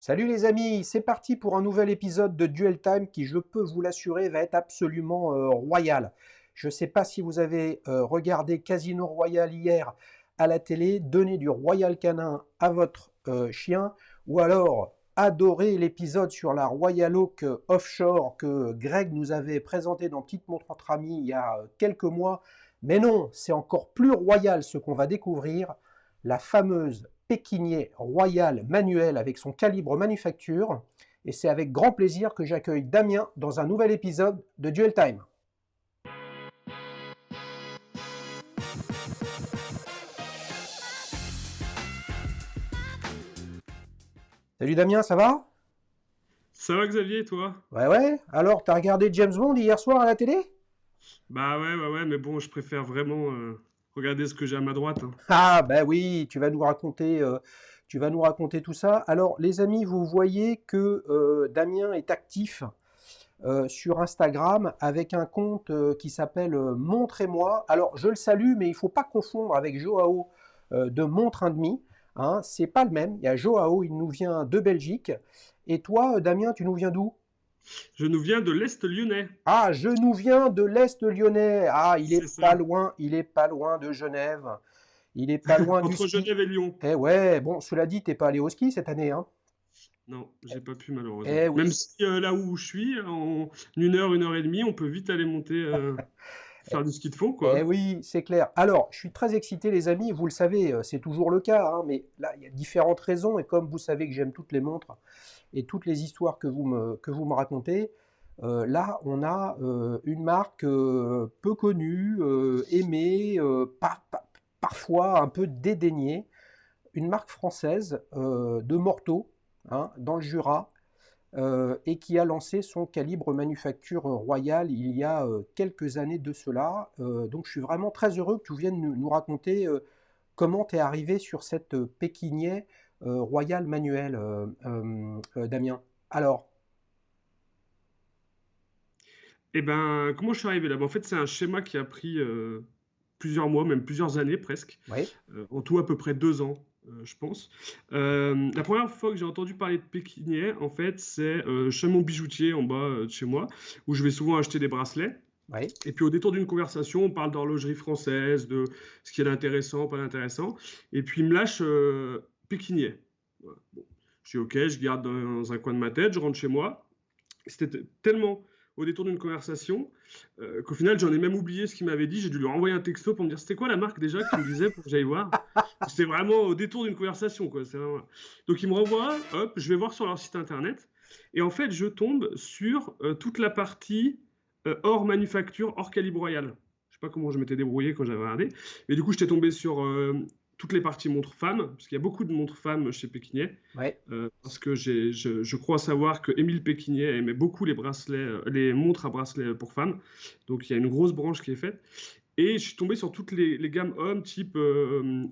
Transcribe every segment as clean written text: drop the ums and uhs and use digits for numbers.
Salut les amis, c'est parti pour un nouvel épisode de Duel Time qui, je peux vous l'assurer, va être absolument royal. Je ne sais pas si vous avez regardé Casino Royale hier à la télé, donner du Royal Canin à votre chien, ou alors adorer l'épisode sur la Royal Oak Offshore que Greg nous avait présenté dans Petite Montre entre amis il y a quelques mois. Mais non, c'est encore plus royal ce qu'on va découvrir, la fameuse Pékinier Royal manuel avec son calibre manufacture. Et c'est avec grand plaisir que j'accueille Damien dans un nouvel épisode de Duel Time. Salut Damien, ça va? Ça va Xavier, toi? Ouais, ouais. Alors, t'as regardé James Bond hier soir à la télé? Bah ouais, mais bon, je préfère vraiment regarder ce que j'ai à ma droite, hein. Ah, ben oui, tu vas nous raconter tout ça. Alors, les amis, vous voyez que Damien est actif sur Instagram avec un compte qui s'appelle Montrez-moi. Alors, je le salue, mais il ne faut pas confondre avec Joao de Montre un demi. Hein, c'est pas le même. Il y a Joao, il nous vient de Belgique. Et toi, Damien, tu nous viens d'où? Je nous viens de l'Est lyonnais. Ah, je nous viens de l'Est lyonnais. Ah, C'est ça. il est pas loin de Genève. Il est pas loin du Entre ski. Genève et Lyon. Eh ouais, bon, cela dit, t'es pas allé au ski cette année, hein? Non, j'ai pas pu malheureusement. Eh oui, Même si là où je suis, en une heure et demie, on peut vite aller monter, faire du ski de fond, eh quoi. oui, c'est clair. Alors, je suis très excité, les amis. Vous le savez, c'est toujours le cas, hein, mais là, il y a différentes raisons. Et comme vous savez que j'aime toutes les montres et toutes les histoires que vous me racontez, là, on a une marque peu connue, aimée, parfois un peu dédaignée, une marque française de Morteau, hein, dans le Jura, et qui a lancé son calibre manufacture royale il y a quelques années de cela. Donc je suis vraiment très heureux que tu viennes nous raconter comment tu es arrivé sur cette Pékinier royale manuelle, Damien. Alors, Et ben, comment je suis arrivé là? Ben, en fait, c'est un schéma qui a pris plusieurs mois, même plusieurs années presque. oui, En tout, à peu près 2 ans, je pense. La première fois que j'ai entendu parler de Pékinier, en fait, c'est chez mon bijoutier en bas de chez moi, où je vais souvent acheter des bracelets. oui, Et puis au détour d'une conversation, on parle d'horlogerie française, de ce qui est intéressant, pas intéressant. Et puis il me lâche Pékinier. Voilà. Bon. Je dis ok, je garde dans un coin de ma tête, je rentre chez moi. C'était tellement au détour d'une conversation qu'au final j'en ai même oublié ce qu'il m'avait dit. J'ai dû lui renvoyer un texto pour me dire c'était quoi la marque déjà qu'il me disait pour que j'aille voir. C'était vraiment au détour d'une conversation, quoi. Donc il me renvoie, hop, je vais voir sur leur site internet. Et en fait, je tombe sur toute la partie hors manufacture, hors calibre royal. Je sais pas comment je m'étais débrouillé quand j'avais regardé. Mais du coup, j'étais tombé sur toutes les parties montres femmes, parce qu'il y a beaucoup de montres femmes chez Pékinier. oui. Parce que je crois savoir que Émile Pékinier aimait beaucoup les bracelets, les montres à bracelets pour femmes. Donc il y a une grosse branche qui est faite. Et je suis tombé sur toutes les gammes hommes, type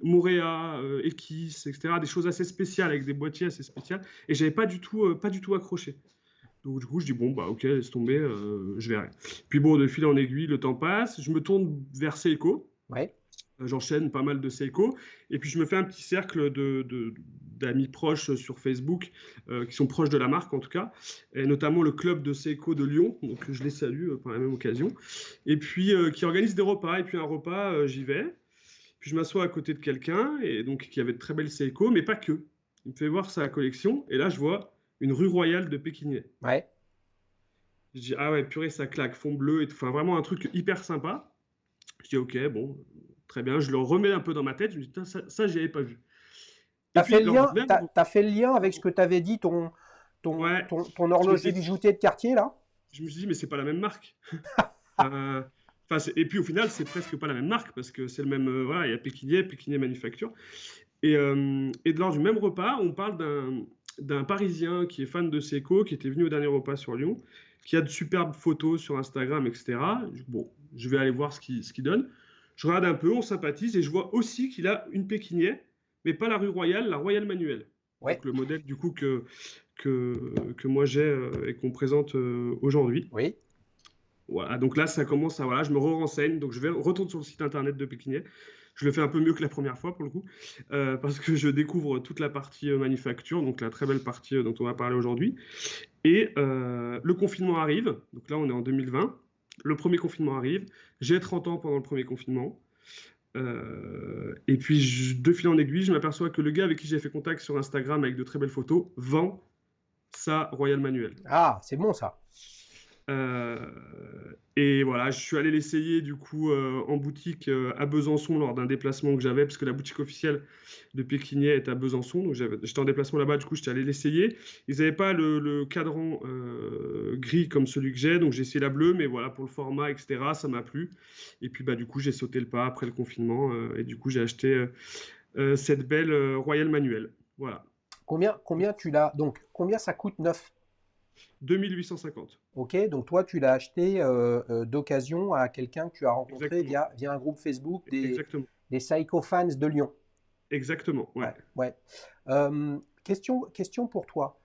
Morea, Ekis, etc. Des choses assez spéciales, avec des boîtiers assez spéciaux. Et j'avais pas du tout accroché. Donc du coup, je dis bon, bah ok, laisse tomber, je verrai. Puis bon, de fil en aiguille, le temps passe. Je me tourne vers Seiko. Oui. J'enchaîne pas mal de Seiko. Et puis je me fais un petit cercle d'amis proches sur Facebook, qui sont proches de la marque en tout cas, et notamment le club de Seiko de Lyon, donc je les salue par la même occasion, et puis qui organise des repas. Et puis un repas, j'y vais, puis je m'assois à côté de quelqu'un, et donc qui avait de très belles Seiko, mais pas que. Il me fait voir sa collection, et là je vois une rue royale de Pékinier. Ouais. Je dis ah ouais, purée, ça claque, fond bleu, et enfin vraiment un truc hyper sympa. Je dis ok, bon, très bien, je le remets un peu dans ma tête, je me dis ça j'y avais pas vu. Et T'as fait puis le lors du lien, même, t'as fait le lien avec ce que t'avais dit ouais, ton je horloger m'étais bijoutier de quartier, là? je me suis dit mais c'est pas la même marque. Euh, et puis au final c'est presque pas la même marque parce que c'est le même, voilà, il y a Pékinier Manufacture. Et lors du même repas, on parle d'un Parisien qui est fan de Seiko, qui était venu au dernier repas sur Lyon, qui a de superbes photos sur Instagram, etc. Bon, je vais aller voir ce qu'il donne. Je regarde un peu, on sympathise, et je vois aussi qu'il a une Pékinier, mais pas la rue Royale, la Royale Manuelle. Ouais. Donc le modèle du coup que moi j'ai et qu'on présente aujourd'hui. Oui. Voilà, donc là ça commence à, voilà, je me renseigne, donc je retourne sur le site internet de Pékinier. Je le fais un peu mieux que la première fois pour le coup, parce que je découvre toute la partie manufacture, donc la très belle partie dont on va parler aujourd'hui. Et le confinement arrive, donc là on est en 2020, le premier confinement arrive, j'ai 30 ans pendant le premier confinement, et puis de fil en aiguille, je m'aperçois que le gars avec qui j'ai fait contact sur Instagram avec de très belles photos vend sa Royal Manuel. Ah, c'est bon ça. Euh, et voilà, je suis allé l'essayer du coup en boutique à Besançon lors d'un déplacement que j'avais, parce que la boutique officielle de Pékinier est à Besançon, donc j'étais en déplacement là-bas, du coup j'étais allé l'essayer. Ils n'avaient pas le cadran gris comme celui que j'ai, donc j'ai essayé la bleue, mais voilà, pour le format, etc., ça m'a plu. Et puis bah, du coup j'ai sauté le pas après le confinement, et du coup j'ai acheté cette belle Royal Manuel. Voilà, Combien tu l'as? Donc, combien ça coûte neuf? 2850. Ok, donc toi, tu l'as acheté d'occasion à quelqu'un que tu as rencontré Exactement, via un groupe Facebook exactement, des Psycho Fans de Lyon. exactement, ouais. Ouais, ouais. Question pour toi.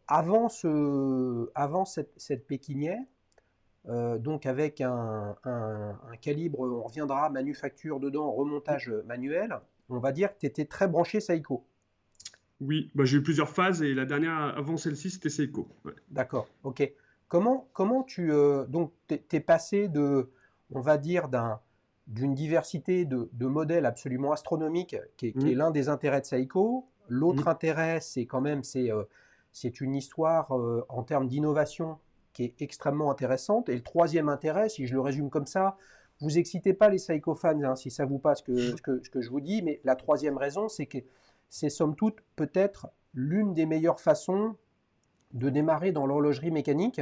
Avant cette Pékinier, donc avec un calibre, on reviendra, manufacture dedans, remontage manuel, on va dire que tu étais très branché Seiko. Oui, bah, j'ai eu plusieurs phases et la dernière avant celle-ci, c'était Seiko. Ouais. D'accord, ok. Comment tu... donc, t'es passé de, on va dire, d'une diversité de modèles absolument astronomique, qui est Mhm, l'un des intérêts de Seiko. L'autre mhm, intérêt, c'est quand même, c'est une histoire en termes d'innovation qui est extrêmement intéressante. Et le troisième intérêt, si je le résume comme ça, vous excitez pas les Seiko fans, hein, si ça vous passe ce que je vous dis, mais la troisième raison, c'est que c'est somme toute peut-être l'une des meilleures façons de démarrer dans l'horlogerie mécanique,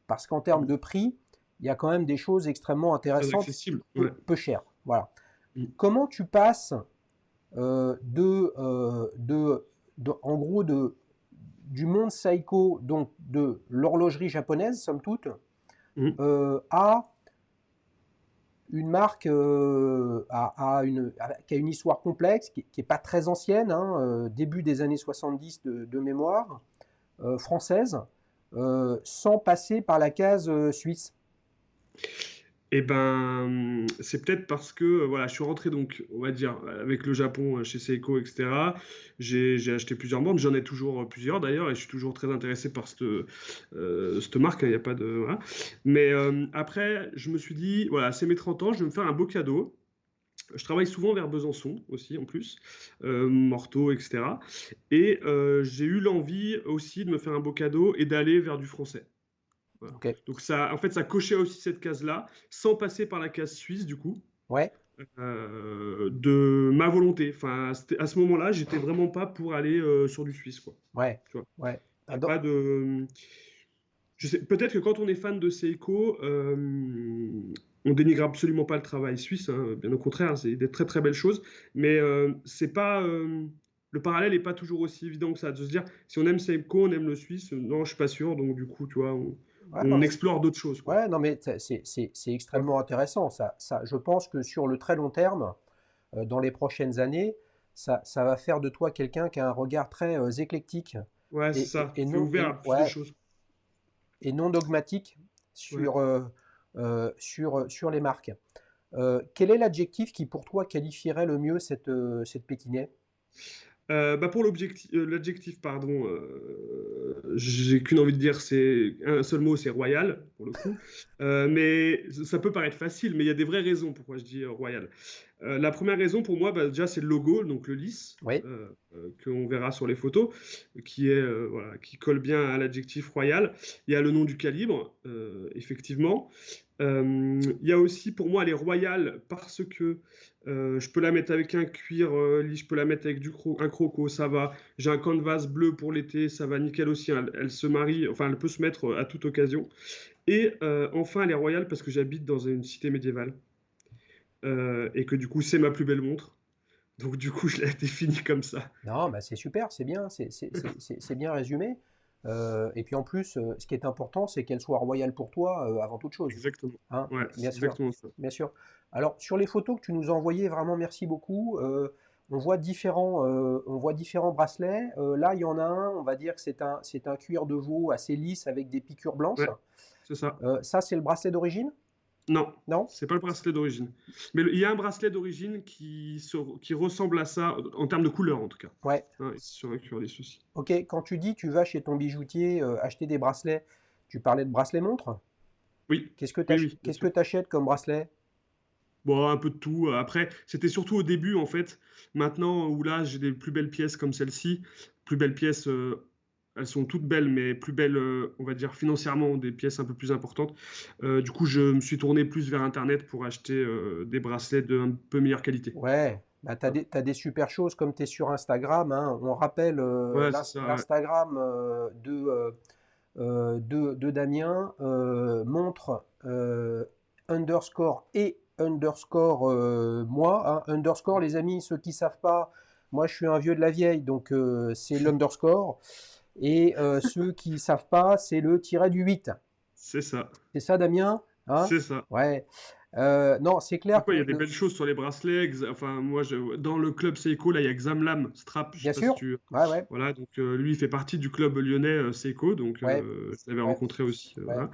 parce qu'en termes mhm. de prix, il y a quand même des choses extrêmement Très intéressantes, accessible. Ouais. peu chères. Voilà. Mhm, Comment tu passes en gros, du monde Seiko, donc de l'horlogerie japonaise, somme toute, mhm. à une marque qui a une histoire complexe, qui n'est pas très ancienne, hein, début des années 70 de mémoire, française, sans passer par la case suisse. Eh ben, c'est peut-être parce que voilà, je suis rentré donc, on va dire, avec le Japon chez Seiko, etc. J'ai acheté plusieurs montres, j'en ai toujours plusieurs d'ailleurs, et je suis toujours très intéressé par cette marque, hein, il n'y a pas de. Voilà. Mais après, je me suis dit, voilà, c'est mes 30 ans, je vais me faire un beau cadeau. Je travaille souvent vers Besançon aussi, en plus, Morteau, etc. Et j'ai eu l'envie aussi de me faire un beau cadeau et d'aller vers du français. Voilà. Ok. Donc ça, en fait, ça cochait aussi cette case-là, sans passer par la case suisse, du coup, Ouais, de ma volonté. Enfin, à ce moment-là, j'étais vraiment pas pour aller sur du suisse, quoi. ouais, Tu vois, ouais. il y a pas de. Je sais, peut-être que quand on est fan de Seiko, on dénigre absolument pas le travail suisse, hein, bien au contraire, c'est des très très belles choses, mais c'est pas. Le parallèle n'est pas toujours aussi évident que ça, de se dire si on aime Seiko, on aime le suisse, non, je suis pas sûr, donc du coup, tu vois, Ouais, non, on mais, explore d'autres choses, quoi. ouais, non, mais c'est extrêmement intéressant. Je pense que sur le très long terme, dans les prochaines années, ça va faire de toi quelqu'un qui a un regard très éclectique Ouais, c'est et, ça. et C'est non, ouvert à plus de ouais, choses. et non dogmatique Ouais. sur les marques. Quel est l'adjectif qui, pour toi, qualifierait le mieux cette Pékinet? Bah pour l'adjectif, pardon, j'ai qu'une envie de dire, c'est un seul mot, c'est royal, pour le coup. Mais ça peut paraître facile, mais il y a des vraies raisons pourquoi je dis royal. La première raison pour moi, bah, déjà, c'est le logo, donc le lys, Oui, qu'on verra sur les photos, qui est, voilà, qui colle bien à l'adjectif royal. Il y a le nom du calibre, effectivement. Il y a aussi, pour moi, elle est royale parce que je peux la mettre avec un cuir lisse, je peux la mettre avec un croco, ça va. J'ai un canvas bleu pour l'été, ça va nickel aussi. Elle se marie, enfin, elle peut se mettre à toute occasion. Et enfin, elle est royale parce que j'habite dans une cité médiévale et que du coup, c'est ma plus belle montre. Donc, du coup, je l'ai définie comme ça. non, bah c'est super, c'est bien, c'est bien résumé. Et puis en plus, ce qui est important, c'est qu'elle soit royale pour toi avant toute chose. Exactement. Hein, Ouais, bien c'est sûr, exactement ça. bien sûr. Alors, sur les photos que tu nous as envoyées, vraiment merci beaucoup. On voit différents bracelets. Là, il y en a un, on va dire que c'est un cuir de veau assez lisse avec des piqûres blanches. Ouais, c'est ça. Ça, c'est le bracelet d'origine? Non, Non? c'est pas le bracelet d'origine. Mais il y a un bracelet d'origine qui ressemble à ça, en termes de couleur en tout cas. Ouais. Hein, et sur un cuir-lisse aussi. Ok, quand tu dis tu vas chez ton bijoutier acheter des bracelets, tu parlais de bracelets montres? Oui, Qu'est-ce que oui, oui, bien qu'est-ce sûr. que t'achètes comme bracelet? Bon, un peu de tout. Après, c'était surtout au début, en fait. Maintenant, où là, j'ai des plus belles pièces comme celle-ci. Plus belles pièces, elles sont toutes belles, mais plus belles, on va dire, financièrement, des pièces un peu plus importantes. Du coup, je me suis tourné plus vers Internet pour acheter des bracelets de un peu meilleure qualité. Ouais, bah t'as des super choses comme tu es sur Instagram, hein. On rappelle Ouais, c'est ça, ouais. l'Instagram de Damien, montre underscore et underscore moi, hein. Underscore, les amis, ceux qui savent pas, moi je suis un vieux de la vieille, donc c'est l'underscore. Et ceux qui savent pas, c'est le tiret du 8. C'est ça. C'est ça, Damien? Hein? C'est ça. Ouais. Non, c'est clair Après, que il y a des belles choses sur les bracelets. Enfin, moi, dans le club Seiko, là, il y a Xamlam Strap. Je sais bien pas si sûr. tu. Ouais, ouais, Voilà, donc lui, il fait partie du club lyonnais Seiko, donc ouais, je l'avais ouais, rencontré aussi. ouais, Voilà.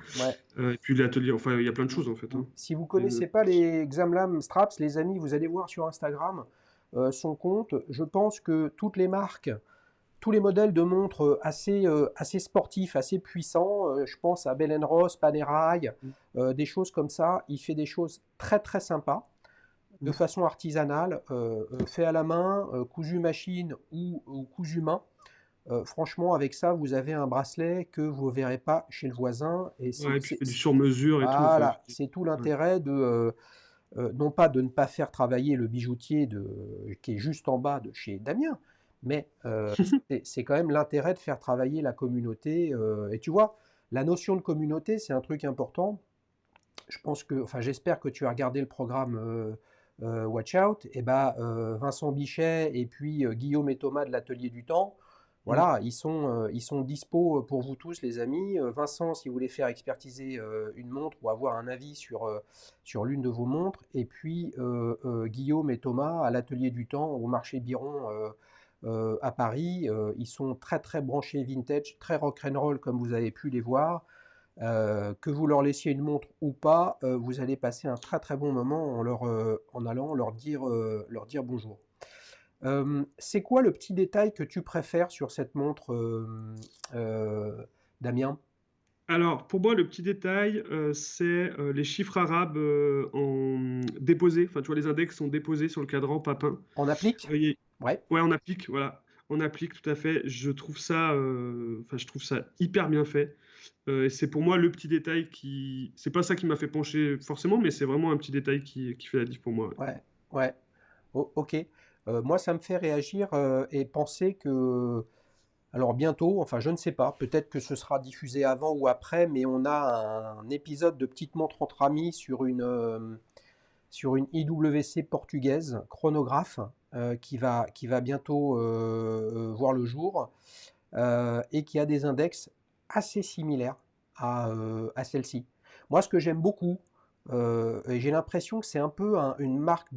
ouais. Et puis l'atelier, enfin, il y a plein de choses en fait. Hein. Si vous Et, connaissez pas les Xamlam Straps, les amis, vous allez voir sur Instagram son compte. Je pense que toutes les marques, tous les modèles de montres assez sportifs, assez puissants, je pense à Bell Ross, Panerai, des choses comme ça, il fait des choses très très sympas, de façon artisanale, fait à la main, cousu machine ou cousu main. Franchement, avec ça, vous avez un bracelet que vous ne verrez pas chez le voisin. Et ouais, et puis il fait du sur-mesure et tout. Enfin, voilà, c'est tout ouais. l'intérêt non pas de ne pas faire travailler le bijoutier qui est juste en bas de chez Damien, mais c'est quand même l'intérêt de faire travailler la communauté. Et tu vois, la notion de communauté, c'est un truc important. Je pense que, enfin, j'espère que tu as regardé le programme Watch Out. Et ben, Vincent Bichet et puis Guillaume et Thomas de l'Atelier du Temps, Mm. voilà, ils sont dispo pour vous tous, les amis. Vincent, si vous voulez faire expertiser une montre ou avoir un avis sur l'une de vos montres. Et puis Guillaume et Thomas à l'Atelier du Temps au marché Biron à Paris. Ils sont très très branchés vintage, très rock'n'roll comme vous avez pu les voir. Que vous leur laissiez une montre ou pas, vous allez passer un très très bon moment en allant leur dire bonjour. C'est quoi le petit détail que tu préfères sur cette montre, Damien? Alors, pour moi, le petit détail, c'est les chiffres arabes déposés. Enfin, tu vois, les index sont déposés sur le cadran papin. On applique? Euh, y- Ouais, Ouais, on applique, voilà. On applique tout à fait. Enfin, je trouve ça hyper bien fait. Et c'est pour moi le petit détail qui. C'est pas ça qui m'a fait pencher forcément, mais c'est vraiment un petit détail qui fait la diff pour moi. Ouais. ouais, ouais. Ok. Moi, ça me fait réagir et penser que, alors bientôt, enfin je ne sais pas, peut-être que ce sera diffusé avant ou après, mais on a un épisode de Petite montre entre amis sur une IWC portugaise, chronographe, qui va bientôt voir le jour, et qui a des index assez similaires à celle-ci. Moi, ce que j'aime beaucoup, et j'ai l'impression que c'est un peu une marque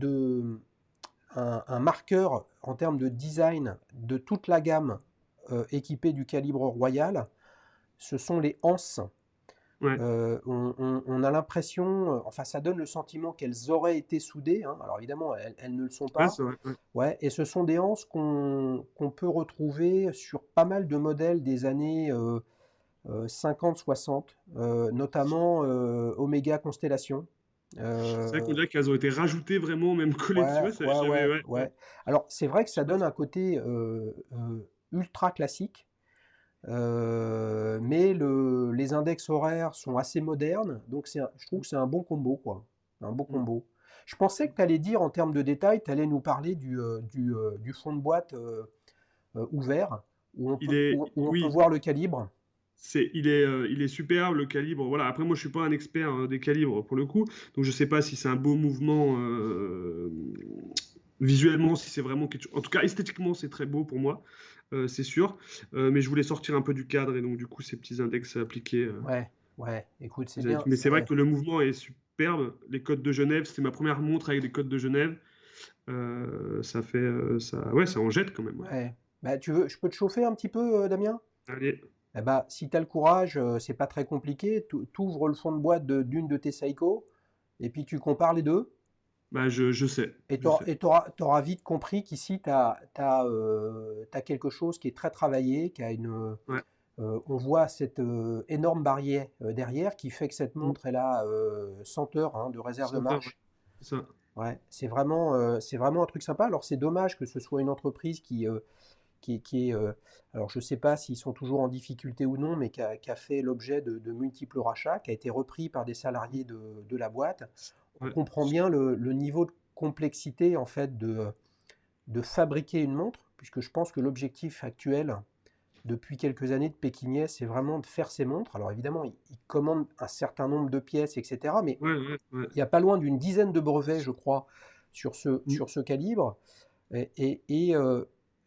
un marqueur en termes de design de toute la gamme équipée du calibre royal, ce sont les anses. Ouais. On a l'impression, enfin ça donne le sentiment qu'elles auraient été soudées, hein. Alors évidemment, elles ne le sont Ouais, pas. c'est vrai. Ouais. Ouais, et ce sont des anses qu'on peut retrouver sur pas mal de modèles des années 50-60, notamment Omega Constellation. C'est vrai qu'on Euh, dirait qu'elles ont été rajoutées vraiment, même collées dessus. ouais, Ouais, ouais, j'avais. ouais, Ouais, ouais. ouais. Alors c'est vrai que Je sais ça pas donne un si- côté ultra classique. Mais les index horaires sont assez modernes, donc je trouve que c'est un bon combo, quoi. Un beau Mm. combo. Je pensais que tu allais dire en termes de détails, tu allais nous parler du fond de boîte ouvert, Il est. où on peut Oui, voir le calibre. il est superbe, le calibre. Voilà. Après, moi, je suis pas un expert des calibres pour le coup, donc je sais pas si c'est un beau mouvement visuellement, si c'est vraiment quelque chose. En tout cas, esthétiquement, c'est très beau pour moi, c'est sûr. Mais je voulais sortir un peu du cadre et donc du coup, ces petits index appliqués. Ouais, ouais, écoute, c'est J'avais bien. fait. Mais c'est vrai que le mouvement est superbe. Les codes de Genève, c'était ma première montre avec des codes de Genève. Ça fait, ça, ouais, ça en jette quand même. Ouais. Ouais. Bah, je peux te chauffer un petit peu, Damien? Allez, Eh bah, si tu as le courage, c'est pas très compliqué. T'ouvres le fond de boîte d'une de tes Seiko, et puis tu compares les deux, Bah, je sais, et je sais. tu auras vite compris qu'ici, tu as, quelque chose qui est très travaillé, qui a Ouais. on voit cette énorme barrière derrière qui fait que cette Mm. montre, elle a 100 heures hein, de réserve de Senteur, ouais. marche. C'est ça. Ouais, c'est vraiment un truc sympa. Alors c'est dommage que ce soit une entreprise qui est, alors je ne sais pas s'ils sont toujours en difficulté ou non, mais qui a fait l'objet de multiples rachats, qui a été repris par des salariés de la boîte. On Ouais. comprend bien le niveau de complexité en fait de fabriquer une montre, puisque je pense que l'objectif actuel depuis quelques années de Pékinet, c'est vraiment de faire ces montres. Alors évidemment, ils commandent un certain nombre de pièces, etc. Mais Ouais, ouais, ouais. il n'y a pas loin d'une dizaine de brevets, je crois, Mm. sur ce calibre.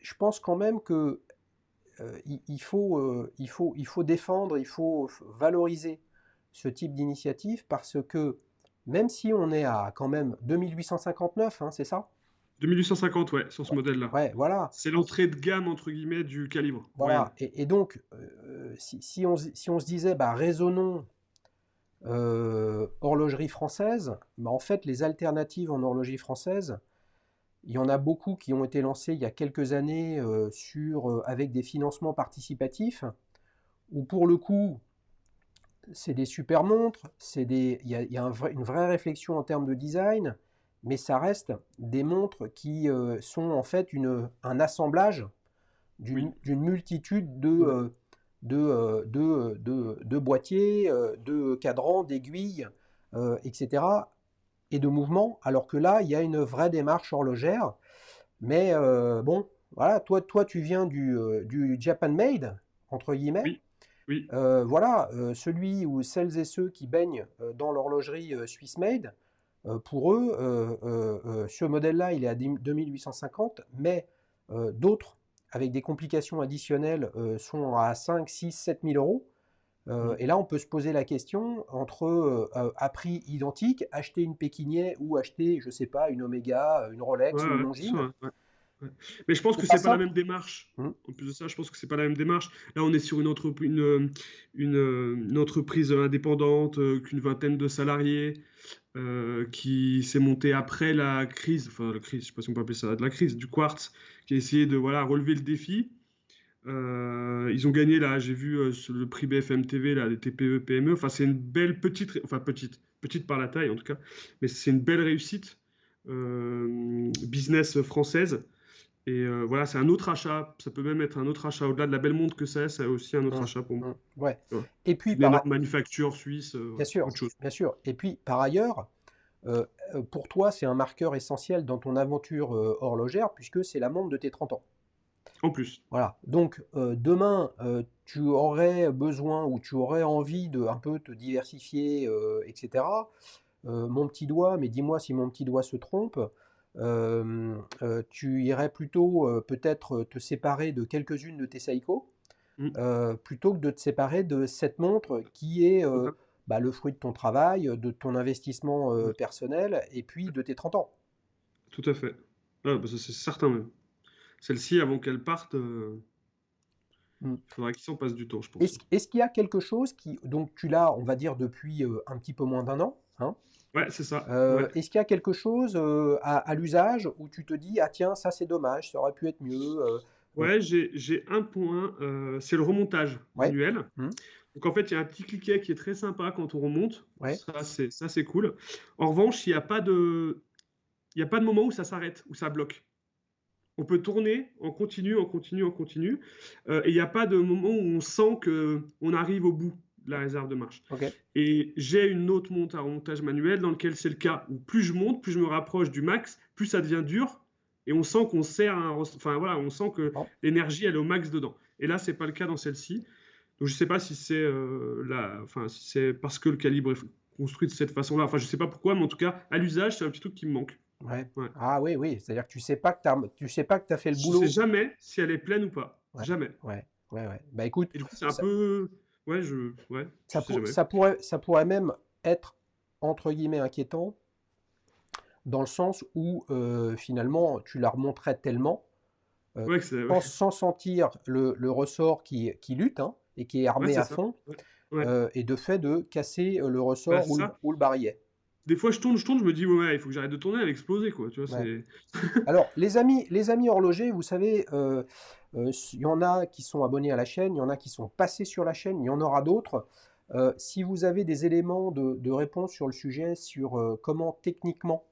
Je pense quand même que il faut défendre, il faut valoriser ce type d'initiative parce que même si on est à quand même 2859, hein, c'est ça? 2850, ouais, sur ce modèle-là. Ouais, voilà. C'est l'entrée de gamme, entre guillemets, du calibre royal. Voilà. Et donc, si on se disait, bah, raisonnons horlogerie française, bah, en fait, les alternatives en horlogerie française, il y en a beaucoup qui ont été lancées il y a quelques années avec des financements participatifs, où pour le coup, c'est des super montres, il y a une vraie réflexion en termes de design, mais ça reste des montres qui sont en fait un assemblage Oui. d'une multitude Ouais. de boîtiers, de cadrans, d'aiguilles, etc., et de mouvements, alors que là, il y a une vraie démarche horlogère. Mais bon, voilà, toi tu viens du Japan Made, entre guillemets. Oui. Oui. Voilà, celui ou celles et ceux qui baignent dans l'horlogerie Swiss Made, pour eux, ce modèle-là, il est à 2850, mais d'autres, avec des complications additionnelles, sont à 5, 6, 7 000 euros. Mm. Et là, on peut se poser la question entre, à prix identique, acheter une Pékinet ou acheter, je sais pas, une Omega, une Ouais, Rolex ou une ouais, c'est sûr, Longines. ouais, ouais. Ouais. Mais je pense C'est que pas c'est pas la même simple. démarche. Hum, En plus de ça, je pense que c'est pas la même démarche. Là, on est sur une entreprise indépendante, qu'une vingtaine de salariés, qui s'est montée après la crise, enfin la crise, je sais pas si on peut appeler ça de la crise, du quartz, qui a essayé de voilà, relever le défi. Ils ont gagné là, j'ai vu sur le prix BFM TV là, des TPE, PME. Enfin, c'est une belle enfin petite par la taille en tout cas, mais c'est une belle réussite business française. Et voilà, c'est un autre achat. Ça peut même être un autre achat au-delà de la belle montre que c'est aussi un autre achat pour moi. ouais. Tu vois. Et puis, Une énorme manufacture suisse, bien sûr, autre chose. bien sûr. Et puis, par ailleurs, pour toi, c'est un marqueur essentiel dans ton aventure horlogère, puisque c'est la montre de tes 30 ans. En plus, Voilà. Donc, demain, tu aurais besoin ou tu aurais envie de un peu te diversifier, etc. Mon petit doigt, mais dis-moi si mon petit doigt se trompe, tu irais plutôt peut-être te séparer de quelques-unes de tes Seiko, mm, plutôt que de te séparer de cette montre qui est ouais, bah, le fruit de ton travail, de ton investissement ouais, personnel et puis de tes 30 ans. tout à fait. Ah, bah, ça, c'est certain même. Celle-ci, avant qu'elle parte, Mm. il faudra qu'il s'en passe du temps, je pense. Est-ce qu'il y a quelque chose qui, donc tu l'as, on va dire, depuis un petit peu moins d'un an, hein, Ouais, c'est ça. Ouais. est-ce qu'il y a quelque chose à l'usage où tu te dis, ah tiens, ça c'est dommage, ça aurait pu être mieux Ouais, j'ai un point, c'est le remontage ouais, manuel. mm, Donc en fait, il y a un petit cliquet qui est très sympa quand on remonte. ouais, Ça c'est cool. En revanche, il y a pas de moment où ça s'arrête, où ça bloque. On peut tourner en continu, en continu, en continu, et il n'y a pas de moment où on sent que on arrive au bout de la réserve de marche. ok, Et j'ai une autre montre à remontage manuel dans lequel c'est le cas où plus je monte, plus je me rapproche du max, plus ça devient dur, et on sent qu'on sert enfin voilà, on sent que bon, l'énergie elle est au max dedans. Et là, c'est pas le cas dans celle-ci. Donc je sais pas si c'est enfin si c'est parce que le calibre est construit de cette façon-là. Enfin, je sais pas pourquoi, mais en tout cas, à l'usage, c'est un petit truc qui me manque. ouais. Ouais. Ah oui, oui, c'est-à-dire que tu sais pas que tu as fait le Je sais boulot. jamais si elle est pleine ou pas. Ouais, Jamais. ouais, ouais, ouais. Bah écoute, Et du coup, c'est un ça, peu. Ouais, je sais jamais. ça pourrait même être, entre guillemets, inquiétant, dans le sens où finalement tu la remonterais tellement, euh, Ouais, ouais, sans sentir le ressort qui lutte hein, et qui est ouais, armé c'est à ça. fond, Ouais. Ouais. et de fait de casser le Bah, ressort c'est ça. ou le barillet. des fois, je tourne, je me dis, ouais, il faut que j'arrête de tourner, elle va exploser, quoi. Tu vois, Ouais. c'est. Alors, les amis horlogers, vous savez, il y en a qui sont abonnés à la chaîne, il y en a qui sont passés sur la chaîne, il y en aura d'autres. Si vous avez des éléments de réponse sur le sujet, sur comment techniquement,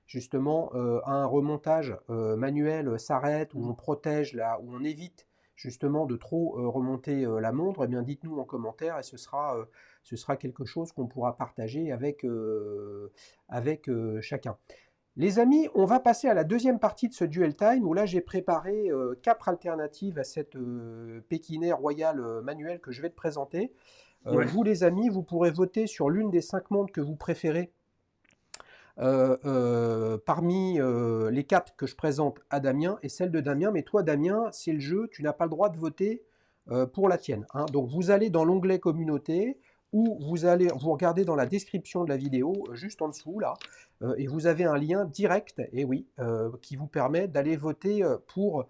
justement, un remontage manuel s'arrête, où on protège, là, où on évite justement de trop remonter la montre, eh bien dites-nous en commentaire et ce sera quelque chose qu'on pourra partager avec chacun. Les amis, on va passer à la deuxième partie de ce Duel Time où là j'ai préparé 4 alternatives à cette Pékinais Royal manuel que je vais te présenter. Ouais. Vous les amis, vous pourrez voter sur l'une des 5 montres que vous préférez parmi les 4 que je présente à Damien et celle de Damien. Mais toi Damien, c'est le jeu, tu n'as pas le droit de voter pour la tienne, hein. Donc vous allez dans l'onglet communauté ou vous regardez dans la description de la vidéo, juste en dessous là, et vous avez un lien direct, et oui, qui vous permet d'aller voter pour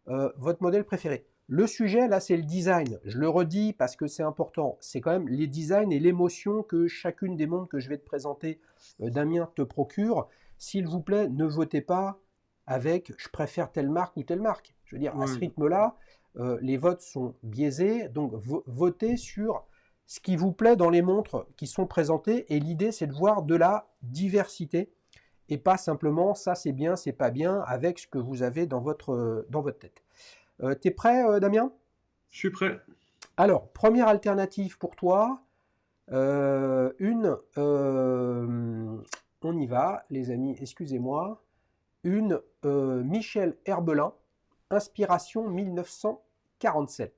votre modèle préféré. Le sujet, là, c'est le design. Je le redis parce que c'est important. C'est quand même les designs et l'émotion que chacune des montres que je vais te présenter, Damien, te procure. S'il vous plaît, ne votez pas avec « je préfère telle marque ou telle marque ». Je veux dire, à ce Ouais. rythme-là, les votes sont biaisés. Donc, votez sur ce qui vous plaît dans les montres qui sont présentées. Et l'idée, c'est de voir de la diversité et pas simplement ça c'est bien, c'est pas bien avec ce que vous avez dans votre tête. T'es prêt, Damien? Je suis prêt. Alors, première alternative pour toi, on y va, les amis, excusez-moi, une Michel Herbelin, inspiration 1947.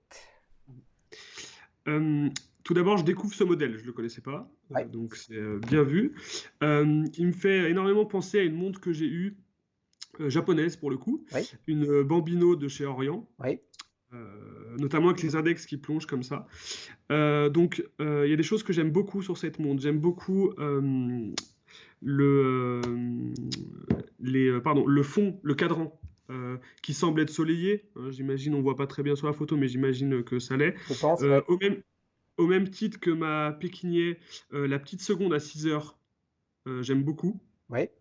Euh, Tout d'abord, je découvre ce modèle, je ne le connaissais pas, Ouais, donc c'est bien vu. Il me fait énormément penser à une montre que j'ai eue, japonaise pour le coup, ouais, une Bambino de chez Orient, ouais, notamment avec les index qui plongent comme ça. Donc, il y a des choses que j'aime beaucoup sur cette montre. J'aime beaucoup le, le fond, le cadran. Qui semble être soleillé, hein, j'imagine, on voit pas très bien sur la photo, mais j'imagine que ça l'est. je pense, Euh, ouais, au même, Au même titre que ma Pékinier, la petite seconde à 6 heures, j'aime beaucoup, ouais,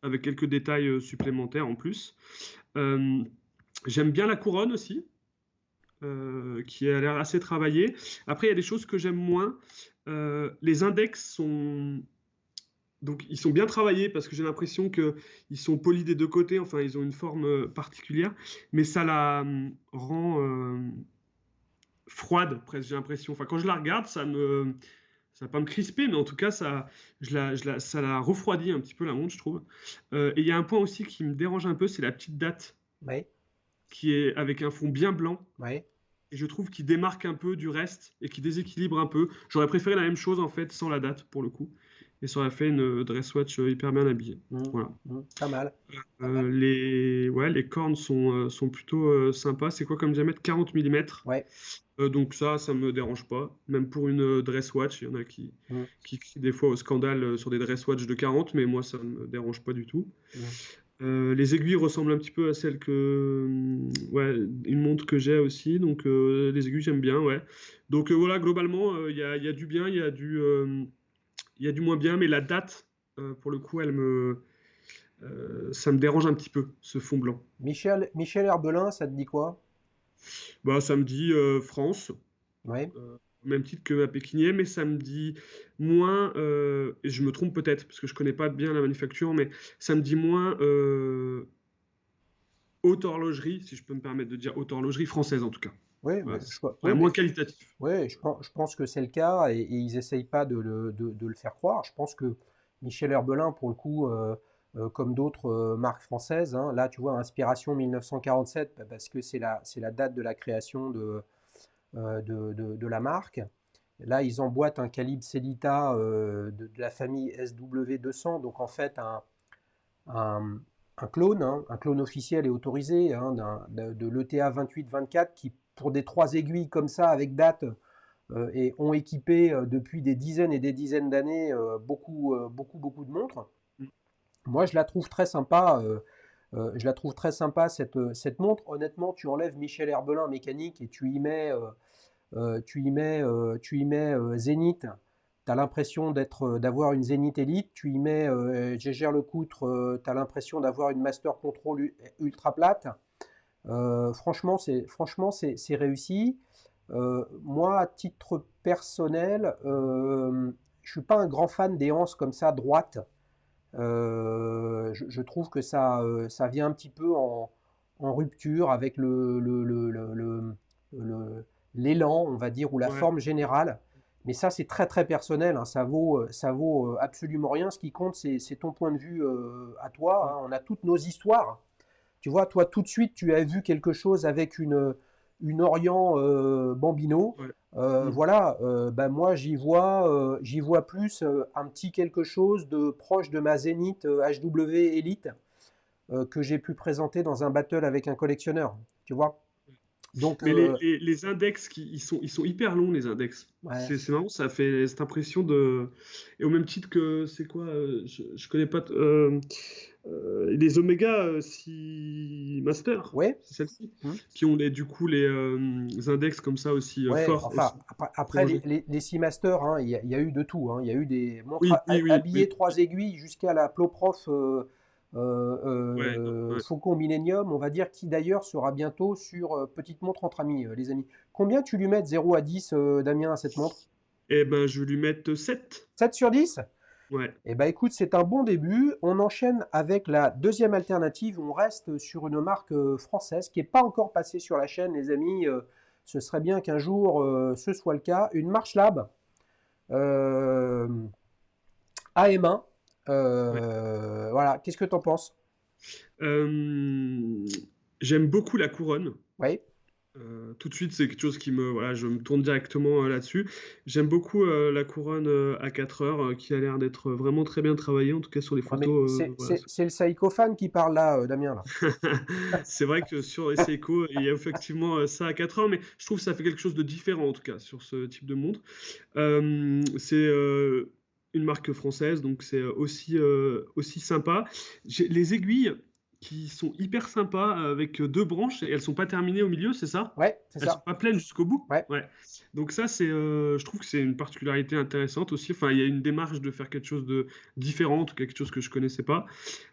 avec quelques détails supplémentaires en plus. Euh, J'aime bien la couronne aussi, qui a l'air assez travaillée. Après, il y a des choses que j'aime moins. Les index sont... Donc, ils sont bien travaillés parce que j'ai l'impression qu'ils sont polis des deux côtés, enfin, ils ont une forme particulière, mais ça la rend froide, presque, j'ai l'impression. Enfin, quand je la regarde, ça va pas me crisper, mais en tout cas, ça la refroidit un petit peu la montre, je trouve. Et il y a un point aussi qui me dérange un peu, c'est la petite date ouais, qui est avec un fond bien blanc. ouais. Et je trouve qu'il démarque un peu du reste et qui déséquilibre un peu. J'aurais préféré la même chose en fait sans la date pour le coup. Et ça aurait fait une dress watch hyper bien habillée. Voilà. Pas mal, pas mal. Les cornes sont plutôt sympas. C'est quoi comme diamètre? 40 mm. Ouais, Donc ça me dérange pas. Même pour une dress watch, il y en a mm, qui crient des fois au scandale sur des dress watch de 40, mais moi ça me dérange pas du tout. mm. Les aiguilles ressemblent un petit peu à celles ouais, une montre que j'ai aussi, donc les aiguilles j'aime bien, ouais. Donc voilà, globalement, il y a du bien, il y a du moins bien, mais la date, pour le coup, ça me dérange un petit peu, ce fond blanc. Michel Herbelin, ça te dit quoi? Bah, ça me dit France, Ouais, au même titre que ma Pékinier, mais ça me dit moins, et je me trompe peut-être, parce que je connais pas bien la manufacture, mais ça me dit moins haute horlogerie, si je peux me permettre de dire haute horlogerie française en tout cas. ouais, Ouais, ouais, ouais, moins qualitatif. ouais, je pense que c'est le cas et ils n'essayent pas de le faire croire. Je pense que Michel Herbelin, pour le coup, comme d'autres marques françaises, hein, là, tu vois, inspiration 1947, parce que c'est la date de la création de la marque. Là, ils emboîtent un calibre Cellita de la famille SW200, donc en fait un, un clone, hein, un clone officiel et autorisé, hein, de l'ETA 2824 qui, pour des 3 aiguilles comme ça avec date, et ont équipé depuis des dizaines et des dizaines d'années beaucoup de montres. Moi, je la trouve très sympa. Cette montre. Honnêtement, tu enlèves Michel Herbelin mécanique et tu y mets Zénith. Tu as l'impression d'avoir une Zénith Elite, tu y mets Gégère Lecoutre, tu as l'impression d'avoir une Master Control ultra plate. Franchement, c'est réussi. Moi, à titre personnel, je suis pas un grand fan des anses comme ça, droites. Je trouve que ça vient un petit peu en rupture avec l'élan, on va dire, ou la Ouais. forme générale. Mais ça, c'est très très personnel, hein. Ça vaut absolument rien. Ce qui compte, c'est ton point de vue à toi, hein. On a toutes nos histoires. Tu vois, toi, tout de suite, tu as vu quelque chose avec une Orient Bambino. Ouais. Mm. Voilà, ben moi, j'y vois plus un petit quelque chose de proche de ma Zénith HW Elite que j'ai pu présenter dans un battle avec un collectionneur. Tu vois? Donc, Mais les index, ils sont hyper longs, les index. ouais, C'est marrant, ça fait cette impression de. Et au même titre que, c'est quoi, je connais pas, les Omega 6 Master, ouais, c'est celle-ci, hmm, qui ont du coup les index comme ça aussi ouais. forts, Enfin, aussi après, les, prolongés. les, les Seamasters, hein, il y a eu de tout, hein. Il y a eu des montres Oui, oui, oui, habillées oui. 3 aiguilles jusqu'à la Ploprof Ouais, non, ouais. Faucon Millennium, on va dire, qui d'ailleurs sera bientôt sur Petite Montre entre amis, les amis. Combien tu lui mets de 0 à 10, Damien, à cette montre? Eh ben, je vais lui mettre 7. 7/10. Ouais. Eh ben écoute, c'est un bon début. On enchaîne avec la deuxième alternative. On reste sur une marque française qui n'est pas encore passée sur la chaîne, les amis. Ce serait bien qu'un jour ce soit le cas. Une Marche Lab euh, AM1. Ouais. Voilà, qu'est-ce que tu en penses? Euh, J'aime beaucoup la couronne. Oui. Tout de suite, c'est quelque chose qui me, voilà, je me tourne directement là-dessus. J'aime beaucoup la couronne à 4 heures qui a l'air d'être vraiment très bien travaillée, en tout cas sur les Ouais, mais photos. c'est Voilà. c'est- c'est le Saïko fan qui parle là, Damien, là. C'est vrai que sur les Seiko, il y a effectivement ça à 4 heures, mais je trouve que ça fait quelque chose de différent en tout cas sur ce type de montre. C'est une marque française, donc c'est aussi sympa. J'ai les aiguilles qui sont hyper sympas avec deux branches et elles sont pas terminées au milieu, c'est ça? Ouais, c'est Elles sont ça. pas pleines jusqu'au bout? Ouais. Ouais. Donc ça, je trouve que c'est une particularité intéressante aussi. Enfin, il y a une démarche de faire quelque chose de différent, quelque chose que je connaissais pas.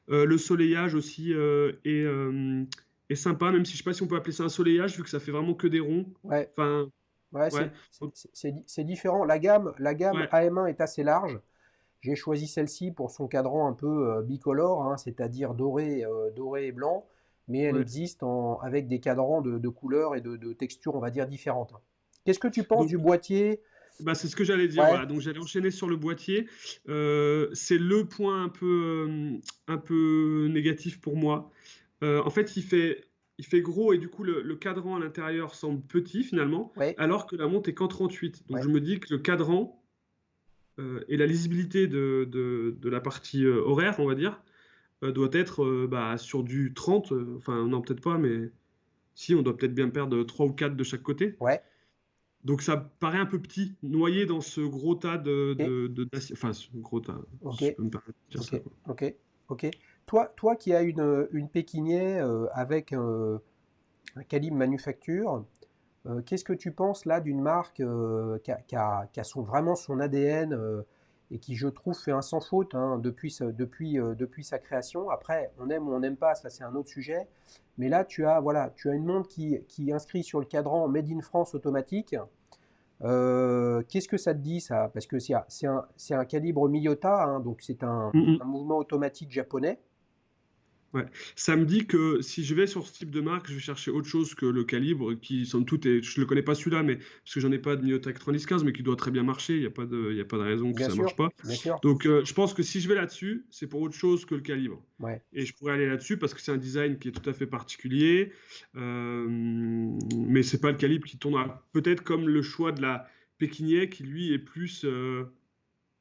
Le soleillage aussi est sympa, même si je sais pas si on peut appeler ça un soleillage vu que ça fait vraiment que des ronds. Ouais. Enfin, Ouais, ouais, c'est différent. La gamme ouais, AM1 est assez large. J'ai choisi celle-ci pour son cadran un peu bicolore, hein, c'est-à-dire doré et blanc, mais elle ouais. existe avec des cadrans de couleurs et de textures, on va dire, différentes. Qu'est-ce que tu penses Donc, du boîtier? bah, c'est ce que j'allais dire. Ouais, Voilà. Donc, j'allais enchaîner sur le boîtier. C'est le point un peu négatif pour moi. En fait, il fait gros et du coup, le cadran à l'intérieur semble petit finalement, ouais, alors que la montre est qu'en 38. Donc, je ouais, me dis que le cadran et la lisibilité de la partie horaire, on va dire, doit être bah, sur du 30. Enfin, non, peut-être pas, mais si, on doit peut-être bien perdre 3 ou 4 de chaque côté. ouais. Donc ça paraît un peu petit, noyé dans ce gros tas Ok, d'acier. Enfin, ce gros tas, ok, si je peux me permettre de dire ok, ça, quoi. ok, ok. Toi qui as une Pékinier avec un calibre manufacture, qu'est-ce que tu penses là d'une marque qui a vraiment son ADN et qui, je trouve, fait un sans faute, hein, depuis sa création. Après, on aime ou on n'aime pas, ça c'est un autre sujet. Mais là, tu as une montre qui inscrit sur le cadran Made in France automatique. Qu'est-ce que ça te dit ça? Parce que c'est un calibre Miyota, hein, donc c'est un, Mm, mm. un mouvement automatique japonais. Ouais. Ça me dit que si je vais sur ce type de marque, je vais chercher autre chose que le calibre, qui, somme toute, je le connais pas celui-là, mais parce que j'en ai pas de Miyota 9015, mais qui doit très bien marcher. Il y a pas de raison que Bien ça sûr, marche pas. bien sûr. Donc, je pense que si je vais là-dessus, c'est pour autre chose que le calibre. Ouais. Et je pourrais aller là-dessus parce que c'est un design qui est tout à fait particulier, mais c'est pas le calibre qui tournera. Peut-être comme le choix de la Pékinier, qui lui est plus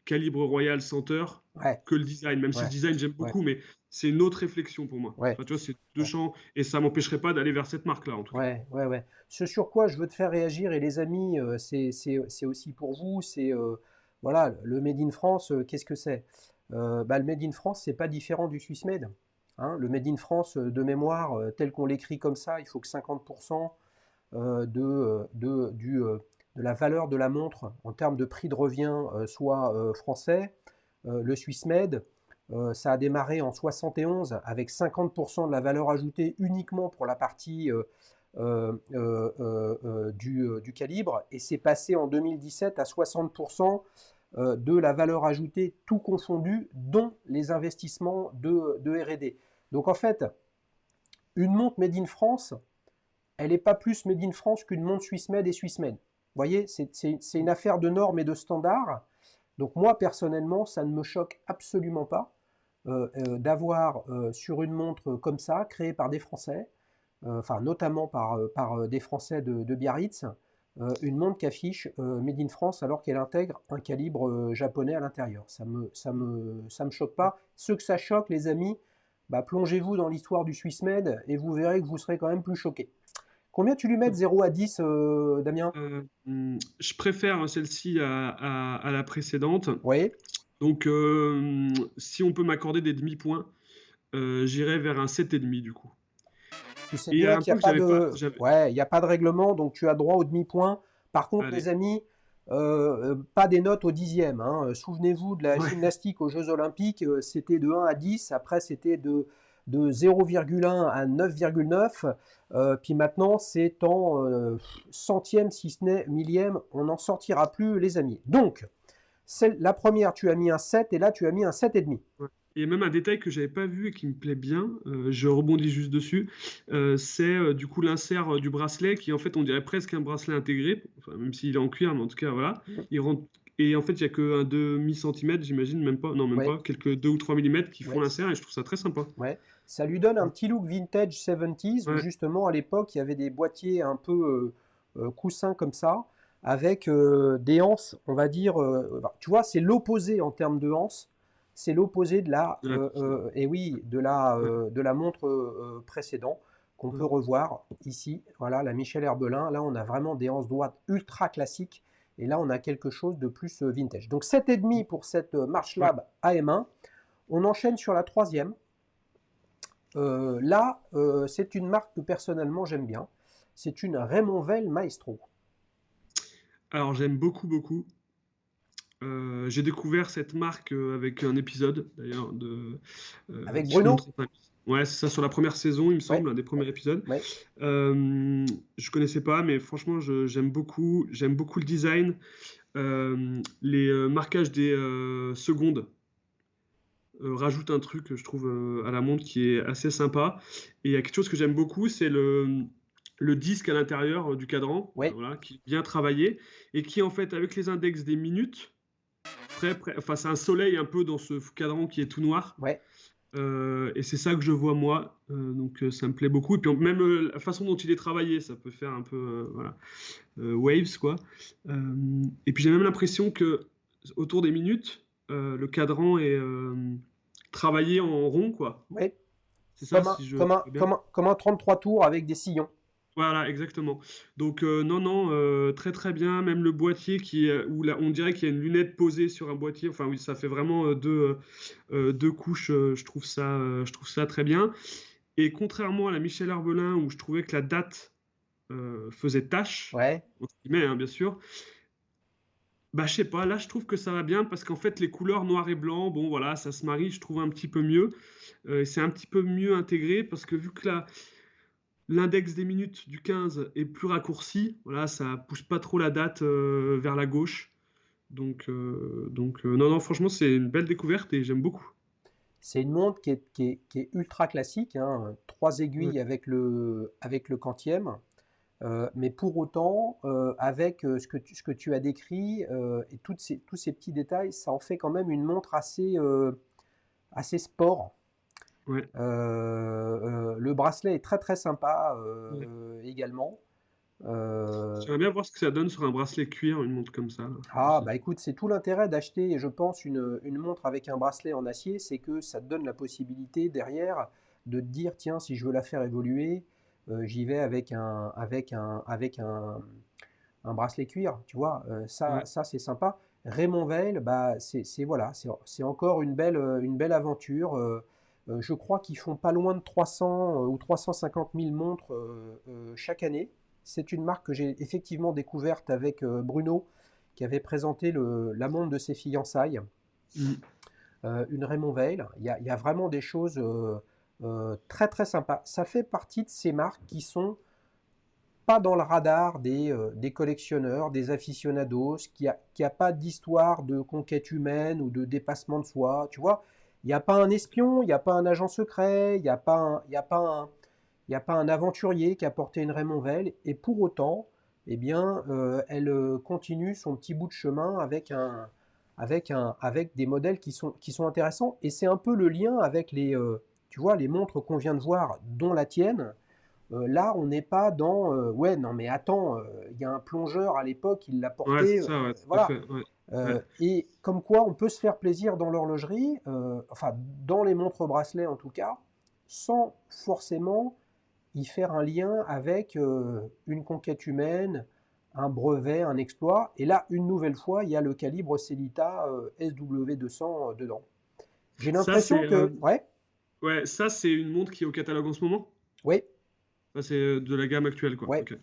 calibre Royal Center Ouais. que le design. Même si le Ouais. design j'aime Ouais. beaucoup, mais c'est une autre réflexion pour moi. Ouais. Enfin, tu vois, c'est deux Ouais. champs et ça m'empêcherait pas d'aller vers cette marque-là en tout cas. Ouais, ouais, ouais. Ce sur quoi je veux te faire réagir, et les amis, c'est aussi pour vous, c'est voilà, le Made in France, qu'est-ce que c'est? Bah, le Made in France, c'est pas différent du Swiss Made, hein. Le Made in France, de mémoire, tel qu'on l'écrit comme ça, il faut que 50% de, de la valeur de la montre en termes de prix de revient soit français. Le Swissmed, ça a démarré en 71 avec 50% de la valeur ajoutée uniquement pour la partie du calibre, et c'est passé en 2017 à 60% de la valeur ajoutée tout confondu, dont les investissements de R&D. Donc en fait, une montre made in France, elle n'est pas plus made in France qu'une montre Swissmed et Swissmed. Vous voyez, c'est une affaire de normes et de standards. Donc moi, personnellement, ça ne me choque absolument pas d'avoir sur une montre comme ça, créée par des Français, enfin notamment par des Français de Biarritz, une montre qui affiche Made in France alors qu'elle intègre un calibre japonais à l'intérieur. Ça me choque pas. Ceux que ça choque, les amis, bah, plongez-vous dans l'histoire du Swissmed et vous verrez que vous serez quand même plus choqués. Combien tu lui mets de 0 à 10, Damien? Je préfère celle-ci à la précédente. Oui. Donc, si on peut m'accorder des demi-points, j'irai vers un 7,5 du coup. Tu sais Et il y a bien un qu'il n'y a point que pas j'avais pas. de... Ouais, il n'y a pas de règlement, donc tu as droit au demi-point. Par contre, les Allez. amis, pas des notes au dixième, hein. Souvenez-vous de la Ouais. gymnastique aux Jeux Olympiques, c'était de 1 à 10, après c'était de 0,1 à 9,9, puis maintenant c'est en centième, si ce n'est millième, on n'en sortira plus, les amis. Donc, la première, tu as mis un 7, et là tu as mis un 7,5. Ouais. Et même un détail que j'avais pas vu et qui me plaît bien, je rebondis juste dessus, c'est du coup l'insert du bracelet qui en fait on dirait presque un bracelet intégré, enfin, même s'il est en cuir, mais en tout cas voilà. Il rentre, et en fait il n'y a qu'un demi-centimètre, j'imagine, même pas, non même Ouais, pas, quelques 2 ou 3 millimètres qui font ouais. l'insert et je trouve ça très sympa. Ouais, ça lui donne un petit look vintage 70s où Ouais, justement à l'époque il y avait des boîtiers un peu coussins comme ça, avec des anses, on va dire, tu vois, c'est l'opposé en termes de anses, c'est l'opposé de la, de la coquille. et oui, Ouais, de la montre précédente qu'on ouais, peut revoir ici. Voilà, la Michel Herbelin. Là, on a vraiment des anses droites ultra classiques, et là, on a quelque chose de plus vintage. Donc 7,5 pour cette March ouais. Lab AM1. On enchaîne sur la troisième. Là, c'est une marque que personnellement j'aime bien. C'est une Raymond Vell Maestro. Alors j'aime beaucoup, beaucoup. J'ai découvert cette marque avec un épisode d'ailleurs de Avec si je me Bruno? trompe pas. Ouais, c'est ça sur la première saison, il me Ouais, semble, un des premiers épisodes. ouais. Je connaissais pas, mais franchement, j'aime beaucoup. J'aime beaucoup le design, les marquages des secondes. Rajoute un truc, je trouve, à la montre qui est assez sympa. Et il y a quelque chose que j'aime beaucoup, c'est le disque à l'intérieur du cadran, Ouais, voilà, qui est bien travaillé et qui, en fait, avec les index des minutes, enfin, c'est un soleil un peu dans ce cadran qui est tout noir. ouais. Et c'est ça que je vois moi, donc ça me plaît beaucoup. Et puis même la façon dont il est travaillé, ça peut faire un peu voilà, waves quoi. Et puis j'ai même l'impression que autour des minutes, le cadran est travaillé en rond quoi. Ouais. C'est ça Comme un, si je comme un, vois bien. comme un, comme un 33 tours avec des sillons. Voilà, exactement. Donc non, non, très très bien. Même le boîtier où là, on dirait qu'il y a une lunette posée sur un boîtier. Enfin oui, ça fait vraiment deux couches. Je trouve ça très bien. Et contrairement à la Michel Herbelin où je trouvais que la date faisait tâche, Ouais. entre guillemets, hein, bien sûr. Bah je sais pas. Là, je trouve que ça va bien parce qu'en fait les couleurs noir et blanc, bon voilà, ça se marie. Je trouve un petit peu mieux. C'est un petit peu mieux intégré parce que vu que l'index des minutes du 15 est plus raccourci. Voilà, ça pousse pas trop la date vers la gauche. Donc non, non, franchement, c'est une belle découverte et j'aime beaucoup. C'est une montre qui est ultra classique, hein. Trois Ouais, aiguilles avec le quantième. Mais pour autant, avec ce que tu as décrit et tous ces petits détails, ça en fait quand même une montre assez sport. ouais, Le bracelet est très très sympa ouais. également. Euh, J'aimerais bien voir ce que ça donne sur un bracelet cuir, une montre comme ça, là, ah aussi. bah écoute, c'est tout l'intérêt d'acheter, je pense, une montre avec un bracelet en acier, c'est que ça te donne la possibilité derrière de te dire, tiens, si je veux la faire évoluer, j'y vais avec un bracelet cuir, tu vois, ça, Ouais, ça c'est sympa. Raymond Veil, bah, voilà, c'est encore une belle aventure. Je crois qu'ils font pas loin de 300 ou 350 000 montres chaque année. c'est une marque que j'ai effectivement découverte avec Bruno, qui avait présenté la montre de ses fiançailles, Mm. une Raymond Weil. Il y a vraiment des choses très très sympas. Ça fait partie de ces marques qui sont pas dans le radar des collectionneurs, des aficionados, qui a pas d'histoire de conquête humaine ou de dépassement de soi. Tu vois, il n'y a pas un espion, il n'y a pas un agent secret, il n'y a pas il y a pas un aventurier qui a porté une Raymond Weil, et pour autant, eh bien, elle continue son petit bout de chemin avec des modèles qui sont intéressants. Et c'est un peu le lien avec tu vois, les montres qu'on vient de voir, dont la tienne. Là, on n'est pas dans ouais, non, mais attends, il y a un plongeur à l'époque, il l'a Ouais, c'est porté, ça, ouais, tout à voilà. fait. Ouais, ouais. Et comme quoi, on peut se faire plaisir dans l'horlogerie, enfin, dans les montres bracelets en tout cas, sans forcément y faire un lien avec une conquête humaine, un brevet, un exploit. Et là, une nouvelle fois, il y a le calibre Celita SW200 dedans. J'ai Ça, l'impression que, ouais, ouais, ça, c'est une montre qui est au catalogue en ce moment? oui, Ça, c'est de la gamme actuelle, quoi. ouais, Ok.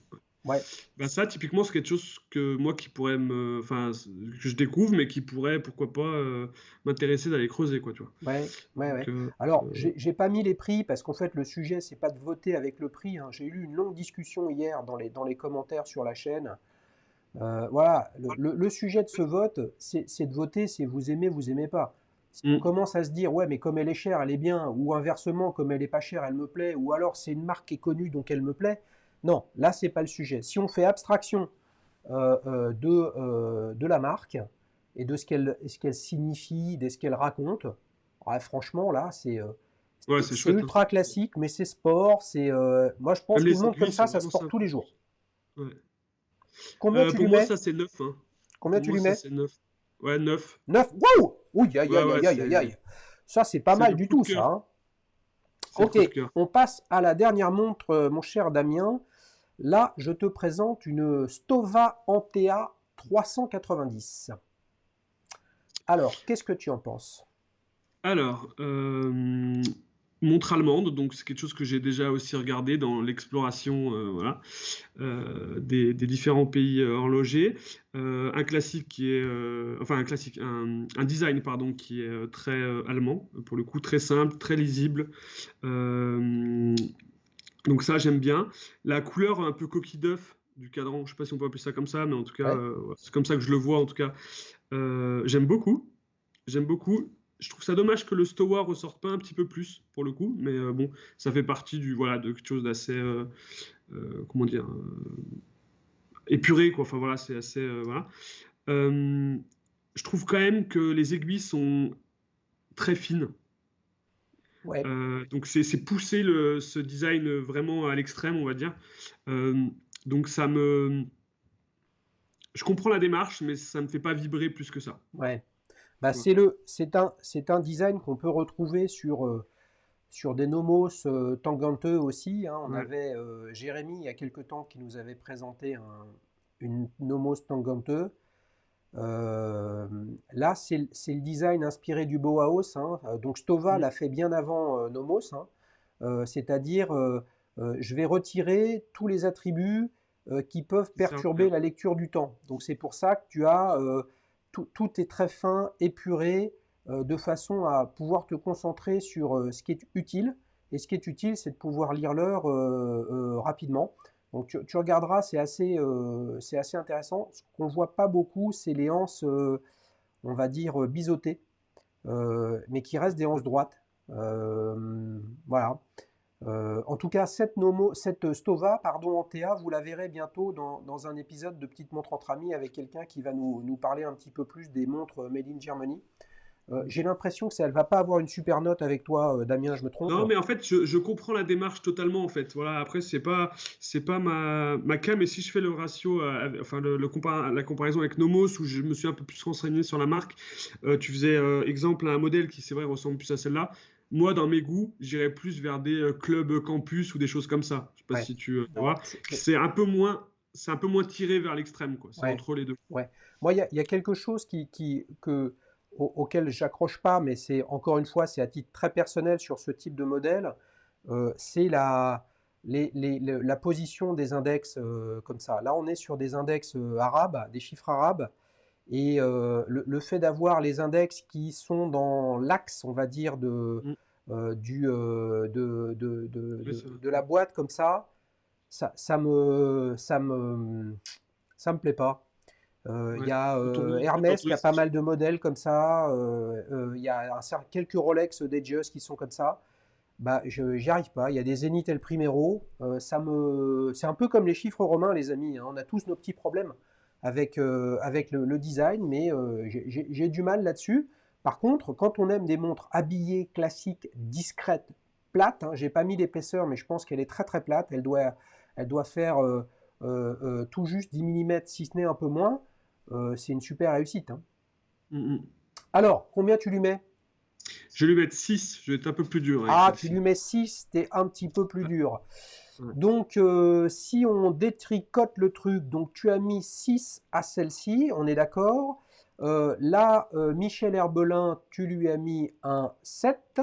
ouais. Bah, ça, typiquement, c'est quelque chose que moi qui pourrait enfin, que je découvre, mais qui pourrait, pourquoi pas, m'intéresser d'aller creuser, quoi, tu vois. Ouais, ouais, Donc, ouais. Alors, j'ai pas mis les prix parce qu'en fait, le sujet, c'est pas de voter avec le prix, hein. J'ai eu une longue discussion hier dans les commentaires sur la chaîne. Voilà, le sujet de ce vote, c'est de voter, c'est vous aimez pas. Si on hmm. commence à se dire, ouais, mais comme elle est chère, elle est bien, ou inversement, comme elle est pas chère, elle me plaît, ou alors c'est une marque qui est connue, donc elle me plaît. Non, là, c'est pas le sujet. Si on fait abstraction de la marque et de ce qu'elle signifie, de ce qu'elle raconte. Ouais, franchement, là, Ouais, c'est c'est chouette, hein. ultra classique, mais c'est sport. Moi, je pense Même qu'une les montre comme aiguilles sont ça se vraiment porte tous les sympas. jours. Ouais. Combien tu Pour lui moi, mets? ça, c'est neuf, hein. Combien Pour tu moi, lui ça, mets? c'est neuf. Ouais, neuf. 9. Waouh! Oui, aïe, Ouais, aïe, ouais, aïe, aïe, aïe, aïe. Ça, c'est pas c'est mal le du coup de tout, ça, cœur. hein. C'est le Ok, coup de cœur. on passe à la dernière montre, mon cher Damien. Là, je te présente une Stova Antea 390. Alors, qu'est-ce que tu en penses? Alors, montre allemande, donc c'est quelque chose que j'ai déjà aussi regardé dans l'exploration, voilà, des différents pays horlogers. Un classique qui est, enfin un classique, un design pardon qui est très allemand, pour le coup très simple, très lisible. Euh, donc ça j'aime bien. La couleur un peu coquille d'œuf du cadran, je sais pas si on peut appeler ça comme ça, mais en tout cas Ouais, ouais, c'est comme ça que je le vois en tout cas. J'aime beaucoup. J'aime beaucoup. Je trouve ça dommage que le Stowa ressorte pas un petit peu plus pour le coup, mais bon, ça fait partie du voilà de quelque chose d'assez comment dire épuré quoi. Enfin voilà, c'est assez voilà. Euh, je trouve quand même que les aiguilles sont très fines. ouais. Donc c'est pousser ce design vraiment à l'extrême, on va dire. Euh, donc je comprends la démarche, mais ça me fait pas vibrer plus que ça. Ouais. Bah, Tu vois. c'est un design qu'on peut retrouver sur des Nomos tangenteux aussi, hein. On Ouais, avait Jérémy il y a quelque temps qui nous avait présenté une Nomos tangenteux. Euh, Là, c'est le design inspiré du Bauhaus, hein. Donc Stova mm, l'a fait bien avant Nomos, hein. C'est-à-dire, je vais retirer tous les attributs qui peuvent qui sert à rien. perturber la lecture du temps. Donc c'est pour ça que tu as tout est très fin, épuré, de façon à pouvoir te concentrer sur ce qui est utile. Et ce qui est utile, c'est de pouvoir lire l'heure rapidement. Donc tu regarderas, c'est assez intéressant. Ce qu'on voit pas beaucoup, c'est les anses, on va dire, biseautées, mais qui restent des anses droites. Voilà. En tout cas, cette Stova, pardon, Antea, vous la verrez bientôt dans un épisode de Petite Montre entre amis avec quelqu'un qui va nous parler un petit peu plus des montres Made in Germany. J'ai l'impression que ça, elle va pas avoir une super note avec toi, Damien, je me trompe? Non, mais en fait, je comprends la démarche totalement, en fait. Voilà, après, c'est pas ma cam, mais si je fais le ratio, enfin, la comparaison avec Nomos, où je me suis un peu plus renseigné sur la marque, tu faisais exemple à un modèle qui, c'est vrai, ressemble plus à celle-là. Moi, dans mes goûts, j'irais plus vers des clubs campus ou des choses comme ça. Je sais pas Ouais. si tu Non, vois. C'est un peu moins tiré vers l'extrême, quoi. C'est ouais, entre les deux. ouais. Moi, il y a quelque chose auquel j'accroche pas, mais c'est encore une fois, c'est à titre très personnel sur ce type de modèle. C'est la position des index comme ça. Là, on est sur des index arabes, des chiffres arabes, et le fait d'avoir les index qui sont dans l'axe, on va dire, Mm. Oui, de la boîte comme ça, ça me plaît pas. Il ouais. y a Quand on voit Hermès qui a pas mal de modèles comme ça. Il y a quelques Rolex Datejust qui sont comme ça. Bah, j'y arrive pas. Il y a des Zénith El Primero. C'est un peu comme les chiffres romains, les amis, hein. On a tous nos petits problèmes avec le design, mais j'ai du mal là-dessus. Par contre, quand on aime des montres habillées, classiques, discrètes, plates, hein, j'ai pas mis l'épaisseur, mais je pense qu'elle est très très plate. Elle doit faire tout juste 10 mm, si ce n'est un peu moins. C'est une super réussite, hein. Mm, mm. Alors, combien tu lui mets? Je vais lui mettre 6. Je vais être un peu plus dur avec Ah, tu lui celle-ci. mets 6, t'es un petit peu plus Ouais, dur. ouais. Donc, si on détricote le truc, donc tu as mis 6 à celle-ci, on est d'accord. Là, Michel Herbelin, tu lui as mis un 7.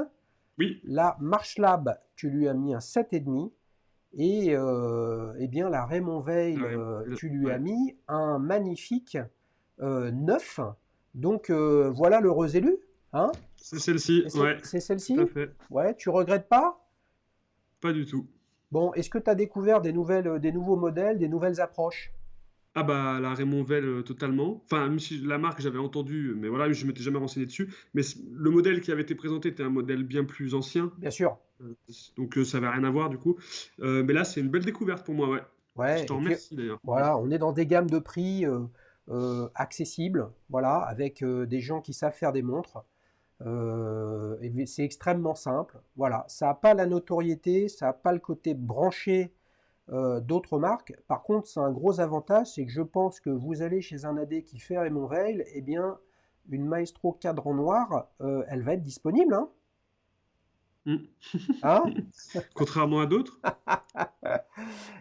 Oui, Là, Marchlab, tu lui as mis un 7,5. Et eh bien, la Raymond Weil, tu lui as ouais. mis un magnifique 9. Donc, voilà l'heureux élu, hein? C'est celle-ci, Et ouais, c'est tout à celle-ci? fait. Ouais, tu regrettes pas? Pas du tout. Bon, est-ce que tu as découvert des nouveaux modèles, des nouvelles approches? Ah bah la Raymond Vell totalement. Enfin, même si la marque j'avais entendu, mais voilà, je m'étais jamais renseigné dessus. Mais le modèle qui avait été présenté était un modèle bien plus ancien, Bien sûr. euh, donc ça n'avait rien à voir du coup. Mais là, c'est une belle découverte pour moi, ouais. Je Ouais, t'en et puis remercie d'ailleurs. Mm. voilà, on est dans des gammes de prix accessibles, voilà, avec des gens qui savent faire des montres. Et c'est extrêmement simple. Voilà, ça n'a pas la notoriété, ça n'a pas le côté branché d'autres marques. Par contre, c'est un gros avantage, c'est que je pense que vous allez chez un AD qui fait Raymond Weil, eh bien, une Maestro cadran noir, elle va être disponible, hein? Mm. Hein. Contrairement à d'autres.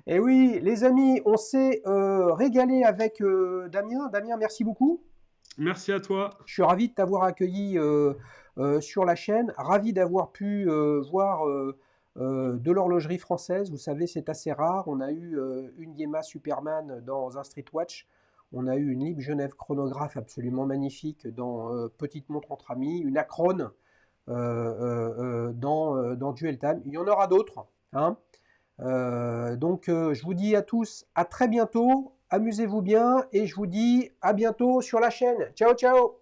Et oui, les amis, on s'est régalé avec Damien. Damien, merci beaucoup. Merci à toi. Je suis ravi de t'avoir accueilli sur la chaîne, ravi d'avoir pu voir de l'horlogerie française. Vous savez, c'est assez rare. On a eu une Yema Superman dans un Street Watch. On a eu une Libre Genève chronographe absolument magnifique dans Petite montre entre amis, une Acron dans Duel Time. Il y en aura d'autres, hein. Donc, je vous dis à tous à très bientôt. Amusez-vous bien et je vous dis à bientôt sur la chaîne. Ciao, ciao!